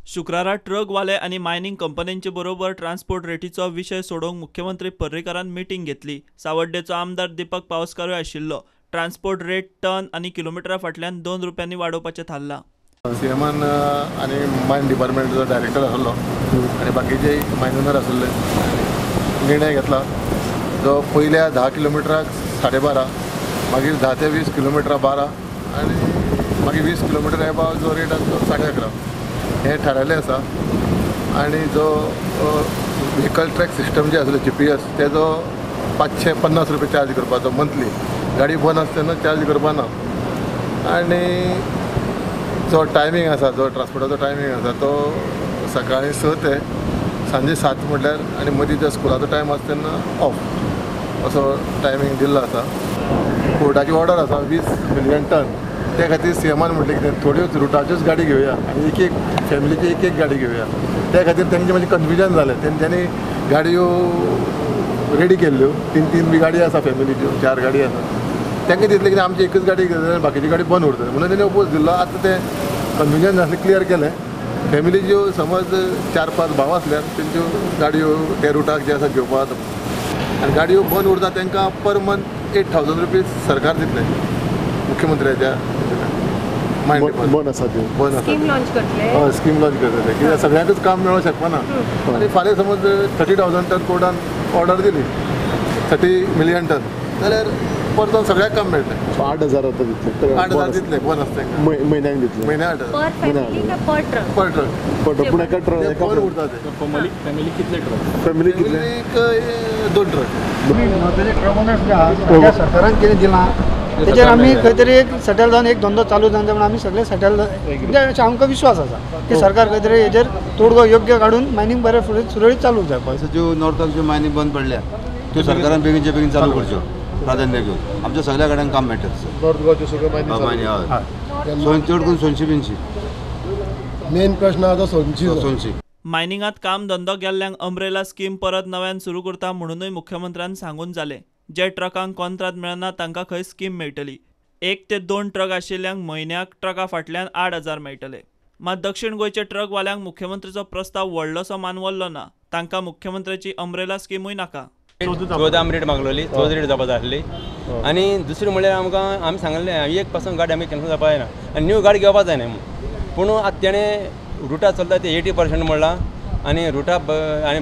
शुक्रारा ट्रकवाले आणि मायनिंग कंपन्यांचे बरोबर ट्रान्सपोर्ट रेटीचो विषय सोडवंक मुख्यमंत्री पर्रीकारान मिटींग घेतली। सावड्डेचो आमदार दीपक पावसकारूय आशिल्लो। ट्रान्सपोर्ट रेट टन आणि किलोमिटरा फाटल्यान 2 रुपयांनी वाडोवपाचें थारला। सीएमान आणि मायन डिपार्टमेंटचो डायरेक्टर आसलो आणि बाकीचे मायनर आसले निर्णय घेतला जो पयल्या 10 किलोमिटराक 12.5, मागीर 10 ते 20 किलोमिटरा 12 आणि मागीर 20 किलोमिटर एबाव जो रेट आसा तो 11.5 हे थारायलें आसा। आणि जो व्हेकल ट्रॅक सिस्टम जे आसलो GPS तेजो 550 रुपया चार्ज करपाचो मंथली, गाडी बंद आसता तेन्ना चार्ज करपा ना। आणि जो टायमींग आसा जो ट्रान्सपोर्टाचो टायमींग आसा तो सकाळीं 6 ते सांजे 7 म्हटल्यार आणि मदीं जो स्कुलाचो टायम आसता तेन्ना ऑफ असो टायमींग दिल्लो आसा। कोर्टाची ऑर्डर आसा 20 मिलियन टन, त्या खातीर सीएमान म्हटलें कितें थोड्योच रुटाच्योच गाडी घेवया आनी एक फॅमिलीची एक गाडी घेवया। त्या खातीर तेंचें मातशें कन्फ्युजन जालें। तेंच्यांनी गाडयो रेडी केल्ल्यो, 3 बी गाडी आसा फॅमिलीच्यो, 4 गाडी आसा। तांकां दिसलें की आमची एकच गाडी घेतली बाकीची गाडी बंद उरतली म्हणून तेणी ओपोज दिल्लो। आतां तें कन्फ्युजन जालें, क्लियर केलें। फॅमिलीच्यो समज 4-5 भाव आसल्यार तेंच्यो गाडयो त्या रुटाक जे आसा घेवपाक आनी गाडयो बंद उरता तांकां पर मंथ 8,000 रुपीज सरकार दितलें मुख्यमंत्र्याच्या बंद आसा त्यो बंद आसा स्कीम लॉन्च करतले। हय स्कीम लॉन्च करतले कित्याक सगळ्यांकच काम मेळूंक शकपा ना। आनी फाल्यां समज 30,000 टन कोर्टान ऑर्डर दिली 30 मिलियन टन जाल्यार परतून सगळ्याक काम मेळटलें। 8,000 आता दितले, 8,000 दितले बंद आसता तांकां महिन्याक दितले, म्हयन्याक 8,000 पर फॅमिली का पर ट्रक? पर ट्रक। पूण एका बंद उरता ते फॅमिली कितले फॅमिलीक 2 ट्रक। सरकारान कितें दिलां तेजेर आमी खंय तरी एक सेटल जावन एक धंदो चालू जावन म्हणून आमी सगळे सेटल कित्याक अशें आमकां विश्वास आसा की सरकार खंय तरी हेजेर तोडगो योग्य काडून मायनींग बरें फुडें सुरळीत चालू जाय पळय। ज्यो नॉर्थाक ज्यो मायनींग बंद पडल्या त्यो सरकारान बेगीनचे बेगीन चालू करच्यो, प्राधान्य घेवन आमच्या सगळ्या गाड्यांक काम मेळटा। नॉर्थ गोवाच्यो सगळ्यो मायनींग हय चड करून सोनशी बिनशी मेन प्रश्न आसा सोनची। मायनिंगात काम धंदो गेल्ल्यांक अम्ब्रेला स्कीम परत नव्यान सुरू करता म्हणूनय मुख्यमंत्र्यान सांगून जालें। जे ट्रकांक कॉन्ट्राक्ट मेळना तांकां खंय स्कीम मेळटली। 1 ते 2 ट्रक आशिल्ल्यांक म्हयन्याक ट्रका फाटल्यान 8,000 मेळटले। मात दक्षिण गोंयच्या ट्रकवाल्यांक मुख्यमंत्र्याचो प्रस्ताव व्हडलोसो मानवल्लो ना। तांकां मुख्यमंत्र्याची अम्ब्रेला स्किमूय नाका। 14 रेट मागलोली, 14 रेट जावपा जाय आसली। आनी दुसरी म्हणल्यार आमकां आमी सांगलें 1% गाडी आमी कॅन्सल जावपा जायना आनी न्यू गाडी घेवपा जायना म्हणून। पूण आतां तेणें रुटा चलता ते 80% म्हणलां आनी रुटा आनी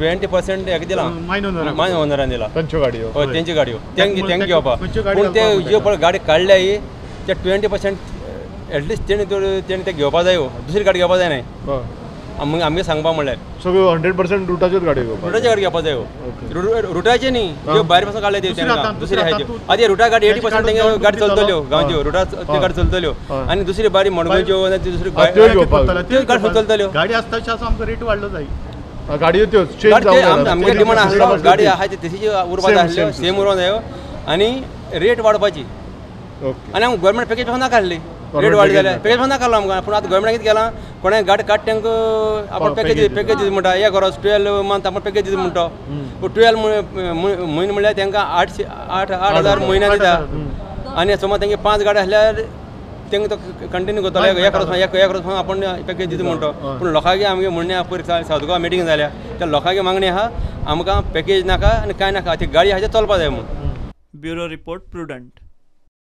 20% हेका दिलां मायन ओनरान दिला तांच्यो गाडयो हय तेंच्यो गाडयो तेंक घेवपा। पूण ते ज्यो पळय गाडी काडल्या ही ते 20% एटलिस्ट तेणी ते घेवपा जायो, दुसरी गाडी घेवपा जायना। मग आमगे सांगपा म्हणल्यार सगळ्यो 100% रुटाच्योच गाडयो घेवपा, रुटाची गाडी घेवपा जायो। रुटाचे न्ही ज्यो भायर पासून काडल्या त्यो तेंकां दुसरी आहाय त्यो। आतां रुटा गाडी 80% तेंगे गाडी चलतल्यो गांवच्यो, रुटा त्यो गाडी चलतल्यो आनी दुसरी बारी मडगोंच्यो दुसरी गाडी चलतल्यो। गाडी आसता तसो आमकां रेट वाडलो जाय। गाडयो त्यो चेंज जावंक आमगे डिमांड आसलो गाडी आहाय ती तशीच उरपा जाय आसल्यो, सेम उरोवंक जायो आनी रेट वाडपाची। आनी आमकां गव्हर्मेंट पॅकेज पासून नाका आसली, रेट वाडली जाल्यार पॅकेज पासून नाका आमकां। पूण आतां गव्हर्मेंटान कितें केलां, कोणें गाडी काड तांकां आपण पॅकेज दिता म्हणटा। एक वर्स 12 मंथ आपण पॅकेज दिता म्हणटा। 12 म्हयने म्हणल्यार तांकां 8,000 म्हयन्याक दिता। आनी समज तांगे 5 गाडी आसल्यार तेंका तो कंटिन्यू करतलो एक वर्स आपण पॅकेज दिता म्हणटा। पूण लोकांगे आमगे म्हणणे पयर सावथ गोवा मिटींग जाल्या त्या लोकांगे मागणी आहा आमकां पॅकेज नाका आनी कांय नाका, ती गाडी आहा ती चलपा जाय म्हणून। Bureau report prudent.